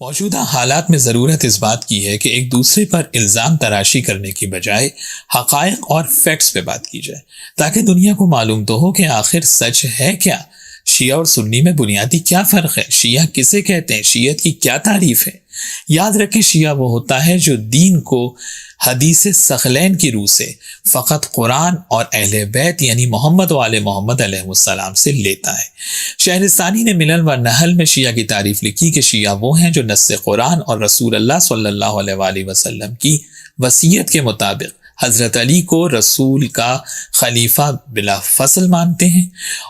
موجودہ حالات میں ضرورت اس بات کی ہے کہ ایک دوسرے پر الزام تراشی کرنے کی بجائے حقائق اور فیکٹس پہ بات کی جائے، تاکہ دنیا کو معلوم تو ہو کہ آخر سچ ہے کیا۔ شیعہ اور سنی میں بنیادی کیا فرق ہے؟ شیعہ کسے کہتے ہیں؟ شیعت کی کیا تعریف ہے؟ یاد رکھیں، شیعہ وہ ہوتا ہے جو دین کو حدیث ثقلین کی روح سے فقط قرآن اور اہل بیت یعنی محمد و آل محمد علیہ السلام سے لیتا ہے۔ شہرستانی نے ملل و نحل میں شیعہ کی تعریف لکھی کہ شیعہ وہ ہیں جو نص قرآن اور رسول اللہ صلی اللہ علیہ وآلہ وسلم کی وصیت کے مطابق حضرت علی کو رسول کا خلیفہ بلا فصل مانتے ہیں،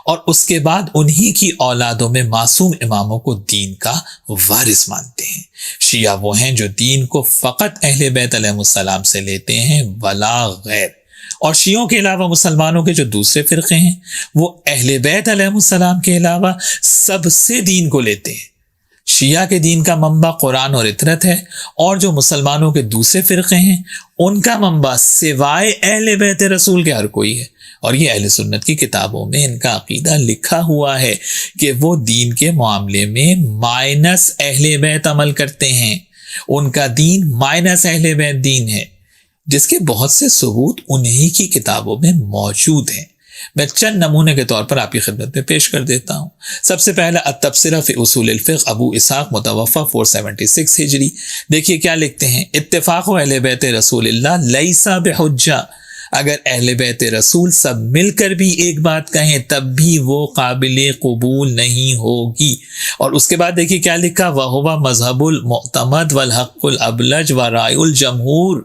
اور اس کے بعد انہی کی اولادوں میں معصوم اماموں کو دین کا وارث مانتے ہیں۔ شیعہ وہ ہیں جو دین کو فقط اہل بیت علیہ السلام سے لیتے ہیں ولا غیر، اور شیعوں کے علاوہ مسلمانوں کے جو دوسرے فرقے ہیں وہ اہل بیت علیہ السلام کے علاوہ سب سے دین کو لیتے ہیں۔ شیعہ کے دین کا منبع قرآن اور اطرت ہے، اور جو مسلمانوں کے دوسرے فرقے ہیں ان کا منبع سوائے اہل بیت رسول کے ہر کوئی ہے، اور یہ اہل سنت کی کتابوں میں ان کا عقیدہ لکھا ہوا ہے کہ وہ دین کے معاملے میں مائنس اہل بیت عمل کرتے ہیں۔ ان کا دین مائنس اہل بیت دین ہے، جس کے بہت سے ثبوت انہی کی کتابوں میں موجود ہیں۔ میں چند نمونے کے طور پر آپ کی خدمت میں پیش کر دیتا ہوں۔ سب سے پہلا التبصرہ فی اصول الفقہ، ابو اسحاق متوفی 476 ہجری۔ دیکھیے کیا لکھتے ہیں، اتفاق اہل بیت رسول اللہ لیس بحجہ، اگر اہل بیت رسول سب مل کر بھی ایک بات کہیں تب بھی وہ قابل قبول نہیں ہوگی۔ اور اس کے بعد دیکھیے کیا لکھا، وَهُوَ مذہب المعتمد والحق الابلج ورائے الجمہور،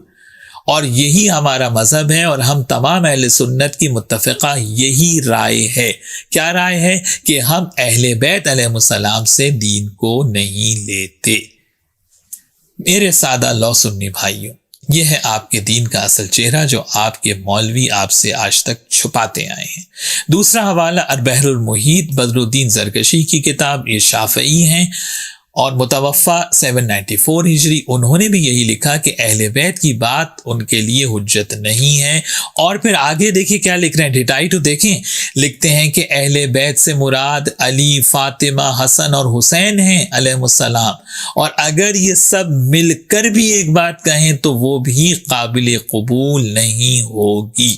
اور یہی ہمارا مذہب ہے اور ہم تمام اہل سنت کی متفقہ یہی رائے ہے۔ کیا رائے ہے؟ کہ ہم اہل بیت علیہ السلام سے دین کو نہیں لیتے۔ میرے سادہ لو سنی بھائیوں، یہ ہے آپ کے دین کا اصل چہرہ جو آپ کے مولوی آپ سے آج تک چھپاتے آئے ہیں۔ دوسرا حوالہ البحر المحیط، بدر الدین زرکشی کی کتاب، یہ شافعی ہیں اور متوفی 794 ہجری۔ انہوں نے بھی یہی لکھا کہ اہل بیت کی بات ان کے لیے حجت نہیں ہے، اور پھر آگے دیکھیں کیا لکھ رہے ہیں، ڈیٹائی تو دیکھیں، لکھتے ہیں کہ اہل بیت سے مراد علی، فاطمہ، حسن اور حسین ہیں علیہ السلام، اور اگر یہ سب مل کر بھی ایک بات کہیں تو وہ بھی قابل قبول نہیں ہوگی۔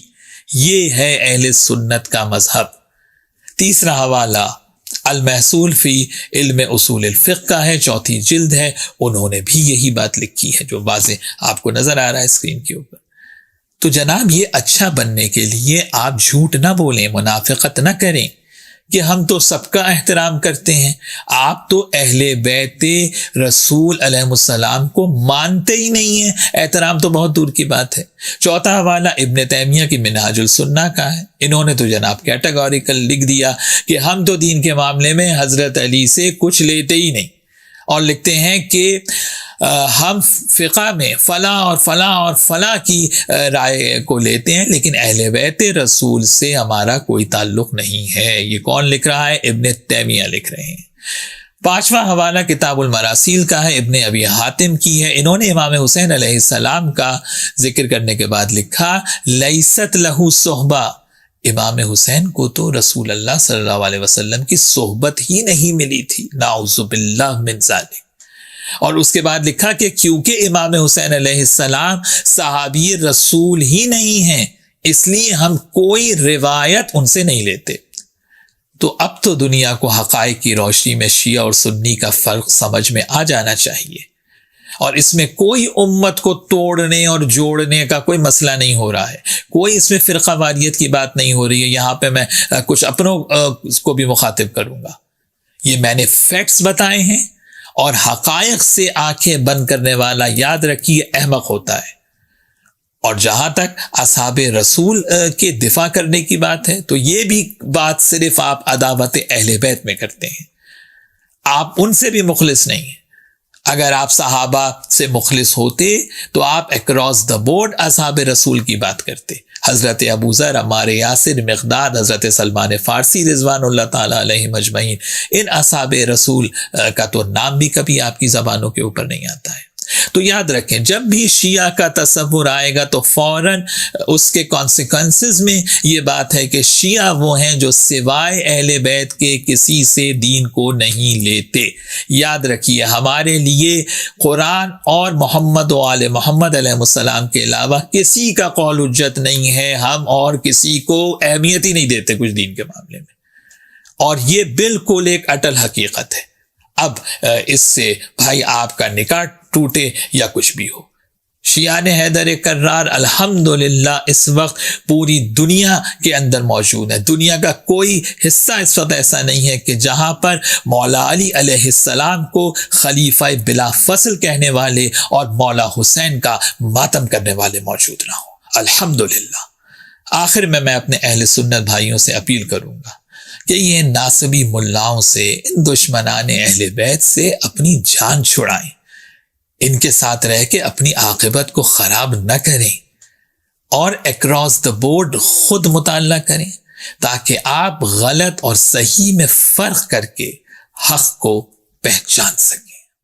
یہ ہے اہل سنت کا مذہب۔ تیسرا حوالہ المحصول فی علم اصول الفقہ کا ہے، 4 جلد ہے، انہوں نے بھی یہی بات لکھی ہے جو واضح آپ کو نظر آ رہا ہے اسکرین کے اوپر۔ تو جناب، یہ اچھا بننے کے لیے آپ جھوٹ نہ بولیں، منافقت نہ کریں کہ ہم تو سب کا احترام کرتے ہیں۔ آپ تو اہل بیت رسول علیہ السلام کو مانتے ہی نہیں ہیں، احترام تو بہت دور کی بات ہے۔ چوتھا حوالہ ابن تیمیہ کی منہاج السنہ کا ہے، انہوں نے تو جناب کیٹیگوریکل لکھ دیا کہ ہم تو دین کے معاملے میں حضرت علی سے کچھ لیتے ہی نہیں، اور لکھتے ہیں کہ ہم فقہ میں فلاں اور فلاں اور فلاں کی رائے کو لیتے ہیں، لیکن اہل بیت رسول سے ہمارا کوئی تعلق نہیں ہے۔ یہ کون لکھ رہا ہے؟ ابن تیمیہ لکھ رہے ہیں۔ 5واں حوالہ کتاب المراسیل کا ہے، ابن ابی حاتم کی ہے، انہوں نے امام حسین علیہ السلام کا ذکر کرنے کے بعد لکھا لیست لہ صحبہ، امام حسین کو تو رسول اللہ صلی اللہ علیہ وسلم کی صحبت ہی نہیں ملی تھی، نعوذ باللہ من ذالک۔ اور اس کے بعد لکھا کہ کیونکہ امام حسین علیہ السلام صحابی رسول ہی نہیں ہیں، اس لیے ہم کوئی روایت ان سے نہیں لیتے۔ تو اب تو دنیا کو حقائق کی روشنی میں شیعہ اور سنی کا فرق سمجھ میں آ جانا چاہیے، اور اس میں کوئی امت کو توڑنے اور جوڑنے کا کوئی مسئلہ نہیں ہو رہا ہے، کوئی اس میں فرقہ واریت کی بات نہیں ہو رہی ہے۔ یہاں پہ میں کچھ اپنوں کو بھی مخاطب کروں گا۔ یہ میں نے فیکٹس بتائے ہیں، اور حقائق سے آنکھیں بند کرنے والا یاد رکھیے احمق ہوتا ہے۔ اور جہاں تک اصحاب رسول کے دفاع کرنے کی بات ہے، تو یہ بھی بات صرف آپ عداوت اہل بیت میں کرتے ہیں، آپ ان سے بھی مخلص نہیں ہیں۔ اگر آپ صحابہ سے مخلص ہوتے تو آپ اکراس دا بورڈ اصحاب رسول کی بات کرتے، حضرت ابو ذر، عمار یاسر، مقداد، حضرت سلمان فارسی رضوان اللہ تعالی علیہم اجمعین، ان اصحاب رسول کا تو نام بھی کبھی آپ کی زبانوں کے اوپر نہیں آتا ہے۔ تو یاد رکھیں جب بھی شیعہ کا تصور آئے گا تو فوراً اس کے کانسیکوینسز میں یہ بات ہے کہ شیعہ وہ ہیں جو سوائے اہل بیت کے کسی سے دین کو نہیں لیتے۔ یاد رکھیے ہمارے لیے قرآن اور محمد و آل محمد علیہ السلام کے علاوہ کسی کا قول حجت نہیں ہے، ہم اور کسی کو اہمیت ہی نہیں دیتے کچھ دین کے معاملے میں، اور یہ بالکل ایک اٹل حقیقت ہے۔ اب اس سے بھائی آپ کا نکاح ٹوٹے یا کچھ بھی ہو، شیعان حیدر کرار الحمدللہ اس وقت پوری دنیا کے اندر موجود ہے۔ دنیا کا کوئی حصہ اس وقت ایسا نہیں ہے کہ جہاں پر مولا علی علیہ السلام کو خلیفہ بلا فصل کہنے والے اور مولا حسین کا ماتم کرنے والے موجود نہ ہوں، الحمدللہ۔ آخر میں اپنے اہل سنت بھائیوں سے اپیل کروں گا کہ یہ ناصبی ملاؤں سے، ان دشمنان اہل بیت سے اپنی جان چھڑائیں، ان کے ساتھ رہ کے اپنی عاقبت کو خراب نہ کریں، اور اکراس دا بورڈ خود مطالعہ کریں تاکہ آپ غلط اور صحیح میں فرق کر کے حق کو پہچان سکیں۔